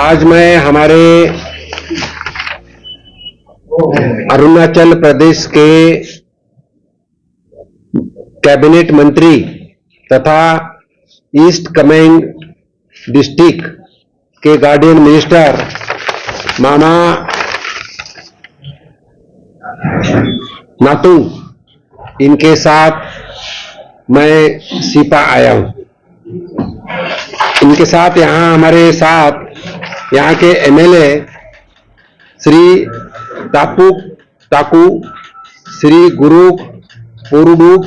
आज मैं हमारे अरुणाचल प्रदेश के कैबिनेट मंत्री तथा ईस्ट कमेंग डिस्ट्रिक्ट के गार्डियन मिनिस्टर मामा नातू इनके साथ मैं सिपा आया हूं। इनके साथ यहाँ हमारे साथ यहाँ के एमएलए श्री ताकू श्री गुरु पुरुडूप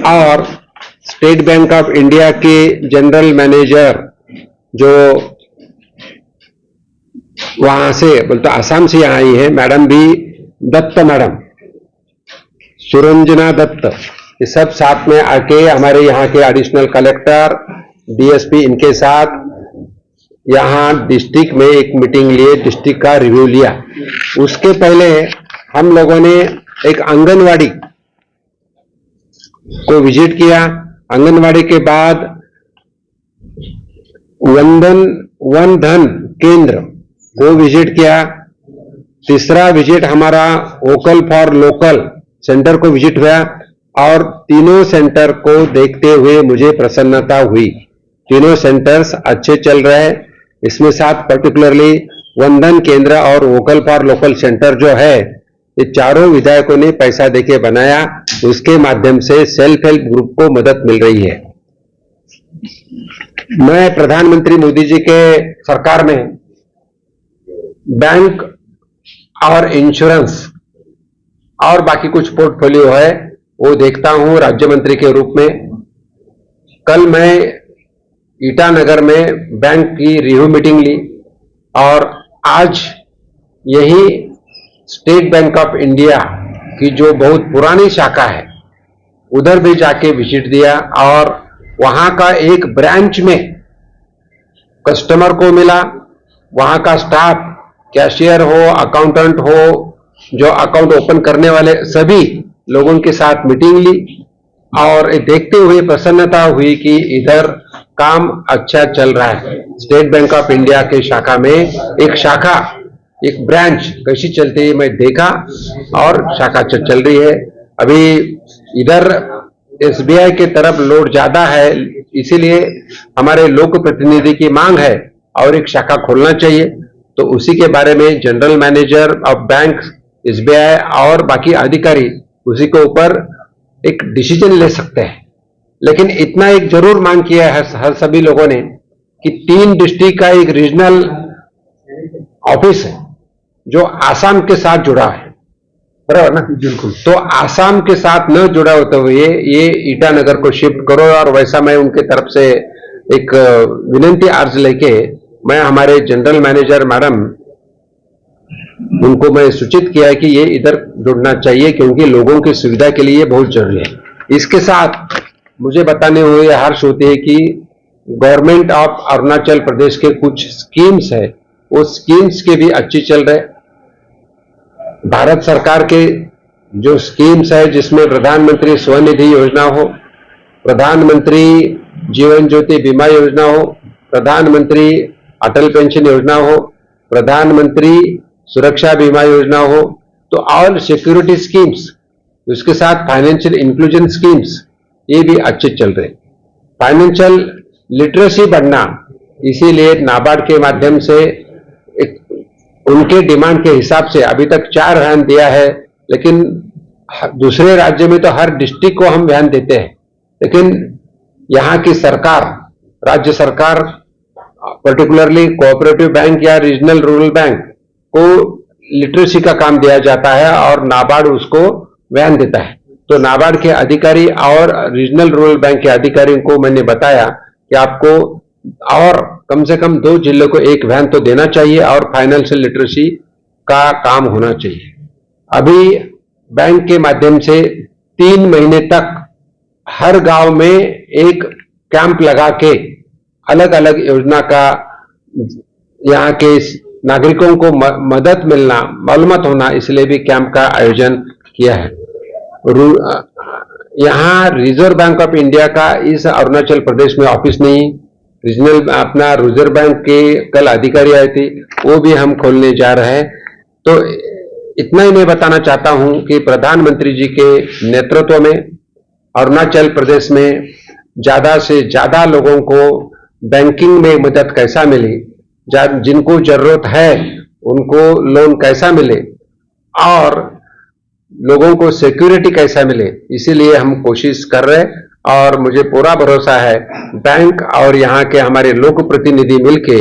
और स्टेट बैंक ऑफ इंडिया के जनरल मैनेजर जो वहां से बोलते आसाम से यहाँ आई है मैडम भी दत्त मैडम सुरंजना दत्त, ये सब साथ में आके हमारे यहाँ के एडिशनल कलेक्टर डीएसपी इनके साथ यहाँ डिस्ट्रिक्ट में एक मीटिंग लिए, डिस्ट्रिक्ट का रिव्यू लिया। उसके पहले हम लोगों ने एक आंगनवाड़ी को विजिट किया। आंगनवाड़ी के बाद वन धन केंद्र को विजिट किया। तीसरा विजिट हमारा वोकल फॉर लोकल सेंटर को विजिट हुआ और तीनों सेंटर को देखते हुए मुझे प्रसन्नता हुई। तीनों सेंटर्स अच्छे चल रहे हैं। इसमें साथ पर्टिकुलरली वंदन केंद्र और वोकल फॉर लोकल सेंटर जो है ये चारों विधायकों ने पैसा देके बनाया, उसके माध्यम से सेल्फ हेल्प ग्रुप को मदद मिल रही है। मैं प्रधानमंत्री मोदी जी के सरकार में बैंक और इंश्योरेंस और बाकी कुछ पोर्टफोलियो है वो देखता हूं राज्य मंत्री के रूप में। कल मैं ईटानगर में बैंक की रिव्यू मीटिंग ली और आज यही स्टेट बैंक ऑफ इंडिया की जो बहुत पुरानी शाखा है उधर भी जाके विजिट दिया और वहां का एक ब्रांच में कस्टमर को मिला। वहां का स्टाफ कैशियर हो, अकाउंटेंट हो, जो अकाउंट ओपन करने वाले सभी लोगों के साथ मीटिंग ली और देखते हुए प्रसन्नता हुई कि इधर काम अच्छा चल रहा है। स्टेट बैंक ऑफ इंडिया के शाखा में एक ब्रांच कैसी चलती है मैं देखा और शाखा चल रही है। अभी इधर एसबीआई के तरफ लोड ज्यादा है, इसीलिए हमारे लोक प्रतिनिधि की मांग है और एक शाखा खोलना चाहिए। तो उसी के बारे में general manager of bank SBI और बाकी अधिकारी उसी के ऊपर एक डिसीजन ले सकते हैं। लेकिन इतना एक जरूर मांग किया है हर सभी लोगों ने कि 3 डिस्ट्रिक्ट का एक रीजनल ऑफिस है जो आसाम के साथ जुड़ा है, बराबर ना? बिल्कुल। तो आसाम के साथ न जुड़ा होते हुए ये ईटानगर को शिफ्ट करो और वैसा मैं उनके तरफ से एक विनंती अर्ज लेके मैं हमारे जनरल मैनेजर मैडम उनको मैं सूचित किया कि ये इधर जुड़ना चाहिए क्योंकि लोगों की सुविधा के लिए बहुत जरूरी है। इसके साथ मुझे बताने हुए हर्ष होते है कि गवर्नमेंट ऑफ अरुणाचल प्रदेश के कुछ स्कीम्स है, वो स्कीम्स के भी अच्छी चल रहे। भारत सरकार के जो स्कीम्स है जिसमें प्रधानमंत्री स्वनिधि योजना हो, प्रधानमंत्री जीवन ज्योति बीमा योजना हो, प्रधानमंत्री अटल पेंशन योजना हो, प्रधानमंत्री सुरक्षा बीमा योजना हो, तो ऑल सिक्योरिटी स्कीम्स, उसके साथ फाइनेंशियल इंक्लूजन स्कीम्स ये भी अच्छे चल रहे। फाइनेंशियल लिटरेसी बढ़ना, इसीलिए नाबार्ड के माध्यम से एक उनके डिमांड के हिसाब से अभी तक 4 वैन दिया है, लेकिन दूसरे राज्य में तो हर डिस्ट्रिक्ट को हम वैन देते हैं, लेकिन यहाँ की सरकार, राज्य सरकार, पर्टिकुलरली कोऑपरेटिव बैंक या रीजनल रूरल बैंक को लिटरेसी का काम दिया जाता है और नाबार्ड उसको वैन देता है। तो नाबार्ड के अधिकारी और रीजनल रूरल बैंक के अधिकारियों को मैंने बताया कि आपको और कम से कम 2 जिलों को एक वैन तो देना चाहिए और फाइनेंशियल लिटरेसी का काम होना चाहिए। अभी बैंक के माध्यम से 3 महीने तक हर गांव में एक कैंप लगा के अलग अलग योजना का यहाँ के नागरिकों को मदद मिलना, मालूमात होना, इसलिए भी कैंप का आयोजन किया है। यहाँ रिजर्व बैंक ऑफ इंडिया का इस अरुणाचल प्रदेश में ऑफिस नहीं, रीजनल अपना रिजर्व बैंक के कल अधिकारी आए थे, वो भी हम खोलने जा रहे हैं। तो इतना ही मैं बताना चाहता हूं कि प्रधानमंत्री जी के नेतृत्व में अरुणाचल प्रदेश में ज्यादा से ज्यादा लोगों को बैंकिंग में मदद कैसा मिले, जिनको जरूरत है उनको लोन कैसा मिले और लोगों को सिक्योरिटी कैसा मिले, इसीलिए हम कोशिश कर रहे हैं। और मुझे पूरा भरोसा है बैंक और यहाँ के हमारे लोक प्रतिनिधि मिलके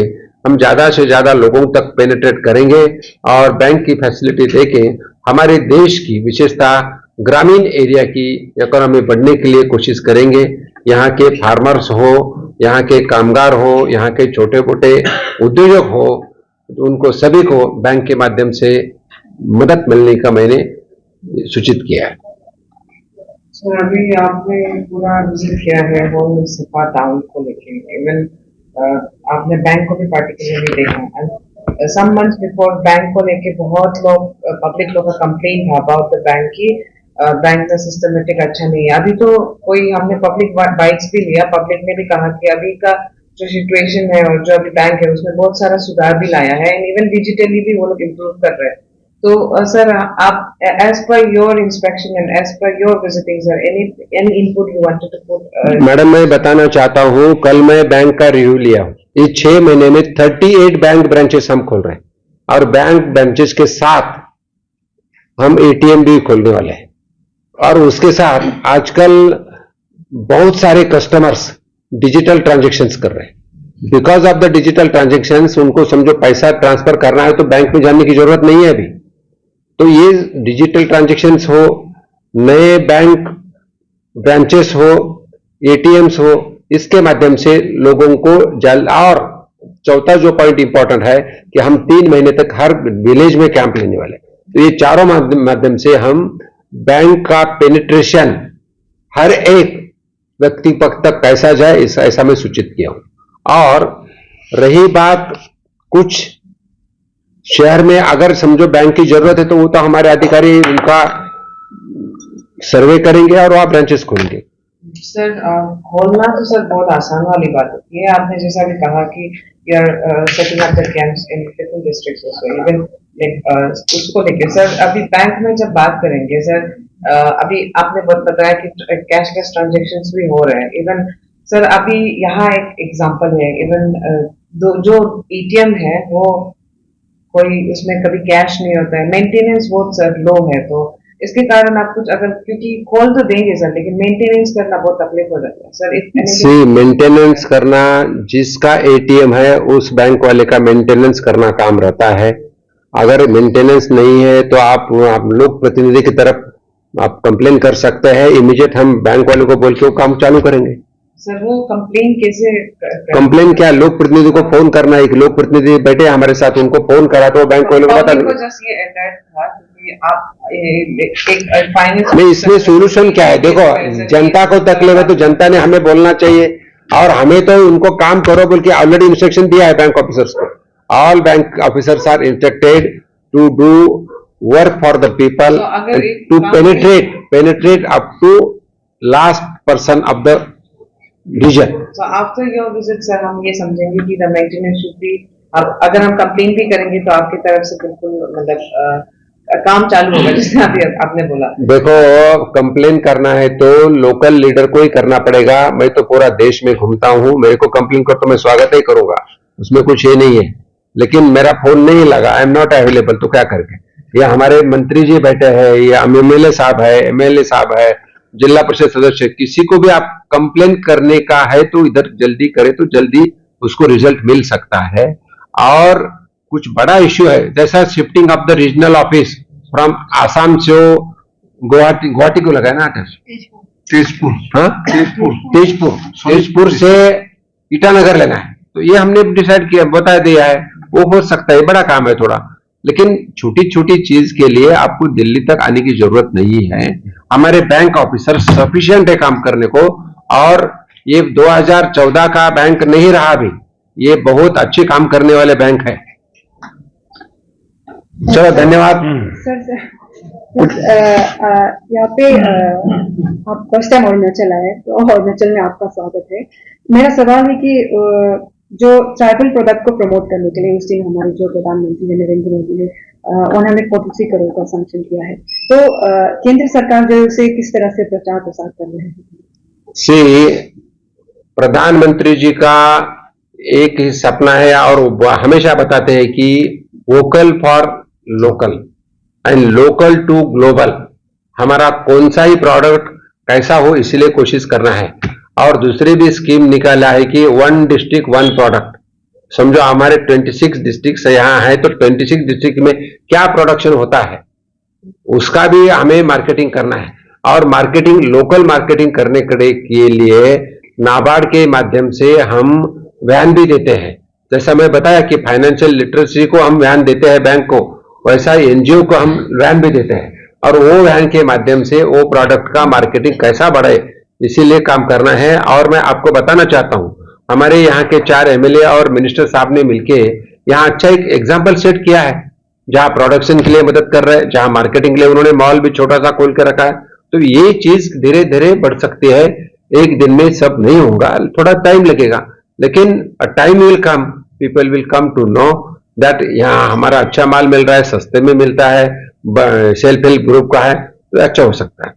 हम ज्यादा से ज्यादा लोगों तक पेनिट्रेट करेंगे और बैंक की फैसिलिटी देके हमारे देश की विशेषता ग्रामीण एरिया की इकोनॉमी बढ़ने के लिए कोशिश करेंगे। यहाँ के फार्मर्स हो, यहाँ के कामगार हो, यहाँ के छोटे मोटे उद्योजक हो, तो उनको सभी को बैंक के माध्यम से मदद मिलने का मैंने सूचित किया है। सर, अभी आपने पूरा विजिट किया है होल सिपा टाउन को लेके, इवन आपने बैंक को भी पार्टिकुलरली देखा। सम मंथ्स बिफोर बैंक को लेके बहुत लोग, पब्लिक लोग का कंप्लेन था अबाउट द बैंक की बैंक का सिस्टमेटिक अच्छा नहीं है। अभी तो कोई हमने पब्लिक बाइट्स भी लिया, पब्लिक ने भी कहा कि अभी का जो सिचुएशन है और जो अभी बैंक है उसमें बहुत सारा सुधार भी लाया है एंड इवन डिजिटली भी वो लोग इम्प्रूव कर रहे हैं। तो सर, आप as per your inspection and as per your visiting sir, any input you wanted to put? Madam, मैं बताना चाहता हूं, कल मैं बैंक का रिव्यू लिया हूं। इस 6 महीने में 38 बैंक ब्रांचेस हम खोल रहे हैं और बैंक ब्रांचेस के साथ हम एटीएम भी खोलने वाले हैं। और उसके साथ आजकल बहुत सारे कस्टमर्स डिजिटल ट्रांजैक्शंस कर रहे हैं। Because of the digital transactions उनको समझो पैसा ट्रांसफर करना है तो बैंक में जाने की जरूरत नहीं है अभी। तो ये डिजिटल ट्रांजैक्शंस हो, नए बैंक ब्रांचेस हो, एटीएम्स हो, इसके माध्यम से लोगों को और चौथा जो पॉइंट इंपॉर्टेंट है कि हम 3 महीने तक हर विलेज में कैंप लेने वाले। तो ये चारों माध्यम से हम बैंक का पेनिट्रेशन हर एक व्यक्ति तक कैसा जाए, ऐसा मैं सूचित किया हूं। और रही बात कुछ शहर में अगर समझो बैंक की जरूरत है तो वो तो हमारे अधिकारी उनका सर्वे करेंगे और वहां ब्रांचेस खोलेंगे। सर, खोलना तो सर बहुत आसान वाली बात होती है। आपने जैसा भी कहा कि यार setting up the camps in different districts also, even उसको लेके सर अभी बैंक में जब बात करेंगे सर, अभी आपने बताया कि कैशलेस ट्रांजैक्शंस भी हो रहे हैं। इवन सर अभी यहाँ एक एग्जांपल है, इवन जो एटीएम है वो कोई उसमें कभी कैश नहीं होता है, मेंटेनेंस बहुत सर लो है। तो इसके कारण आप कुछ अगर, क्योंकि खोल तो देंगे सर लेकिन मेंटेनेंस करना बहुत तकलीफ हो जाता है सर। मेंटेनेंस करना, जिसका एटीएम है उस बैंक वाले का मेंटेनेंस करना काम रहता है। अगर मेंटेनेंस नहीं है तो आप लोक प्रतिनिधि की तरफ आप कंप्लेन कर सकते हैं। इमीडिएट हम बैंक वाले को बोल के वो काम चालू करेंगे। सर वो कंप्लेन कैसे? कंप्लेन क्या, लोक प्रतिनिधि को फोन करना, एक लोक प्रतिनिधि बैठे हमारे साथ, उनको फोन करा तो बैंक वाले को बता नहीं। इसमें सोल्यूशन क्या है? देखो, जनता को तकलीफ है तो जनता ने हमें बोलना चाहिए और हमें तो उनको काम करो बोल के ऑलरेडी इंस्ट्रक्शन दिया है बैंक ऑफिसर्स को। All bank officers are instructed to do work for the people, to penetrate up to last person of the region. So after your visit sir, हम ये समझेंगे कि the maintenance should be, अगर हम complain भी करेंगे तो आपकी तरफ से बिल्कुल मतलब काम चालू होगा, जैसे अभी आपने बोला। देखो, कंप्लेन करना है तो लोकल लीडर को ही करना पड़ेगा। मैं तो पूरा देश में घूमता हूं, मेरे को कंप्लेन कर तो मैं स्वागत ही करूंगा, उसमें कुछ ये नहीं है। लेकिन मेरा फोन नहीं लगा, आई एम नॉट अवेलेबल, तो क्या करके। ये हमारे मंत्री जी बैठे हैं, या एमएलए साहब है, एमएलए साहब है, जिला परिषद सदस्य, किसी को भी आप कंप्लेन करने का है तो इधर जल्दी करे तो जल्दी उसको रिजल्ट मिल सकता है। और कुछ बड़ा इश्यू है, जैसा shifting of the regional office from Assam से गुवाहाटी, गुवाहाटी को लगा है ना, तेजपुर, हाँ तेजपुर से ईटानगर लेना है, तो ये हमने डिसाइड किया, बता दिया है। वो हो सकता है, बड़ा काम है थोड़ा, लेकिन छोटी छोटी चीज के लिए आपको दिल्ली तक आने की जरूरत नहीं है। हमारे बैंक ऑफिसर सफिशिएंट है काम करने को, और ये 2014 का बैंक नहीं रहा अभी, ये बहुत अच्छे काम करने वाले बैंक है। चलो, धन्यवाद सर। यहाँ पे आप फर्स्ट टाइम अरुणाचल आए, तो अरुणाचल में आपका स्वागत है। मेरा सवाल है कि जो ट्राइबल प्रोडक्ट को प्रमोट करने के लिए उस दिन हमारे जो प्रधानमंत्री है नरेंद्र मोदी ने 143 करोड़ का सैंक्शन किया है, तो केंद्र सरकार जो उसे किस तरह से प्रचार प्रसार कर रहे हैं? प्रधानमंत्री जी का एक ही सपना है, और वो हमेशा बताते हैं कि vocal for local and local to global. हमारा कौन सा ही प्रोडक्ट कैसा हो, इसलिए कोशिश करना है। और दूसरी भी स्कीम निकाला है कि 1 डिस्ट्रिक्ट 1 प्रोडक्ट। समझो हमारे 26 डिस्ट्रिक्ट यहाँ है, तो 26 डिस्ट्रिक्ट में क्या प्रोडक्शन होता है उसका भी हमें मार्केटिंग करना है। और मार्केटिंग, लोकल मार्केटिंग करने के लिए नाबार्ड के माध्यम से हम वैन भी देते हैं। जैसा मैं बताया कि फाइनेंशियल लिटरेसी को हम वैन देते हैं बैंक को, वैसा एनजीओ को हम वैन भी देते हैं, और वो वैन के माध्यम से वो प्रोडक्ट का मार्केटिंग कैसा बढ़े, इसीलिए काम करना है। और मैं आपको बताना चाहता हूं, हमारे यहाँ के 4 एमएलए और मिनिस्टर साहब ने मिलके यहाँ अच्छा एक एग्जाम्पल सेट किया है, जहां प्रोडक्शन के लिए मदद कर रहे हैं, जहां मार्केटिंग के लिए उन्होंने मॉल भी छोटा सा खोल के रखा है। तो ये चीज धीरे धीरे बढ़ सकती है, एक दिन में सब नहीं होगा, थोड़ा टाइम लगेगा, लेकिन time will come, people will come to know that यहाँ हमारा अच्छा माल मिल रहा है, सस्ते में मिलता है, सेल्फ हेल्प ग्रुप का है, तो अच्छा हो सकता है।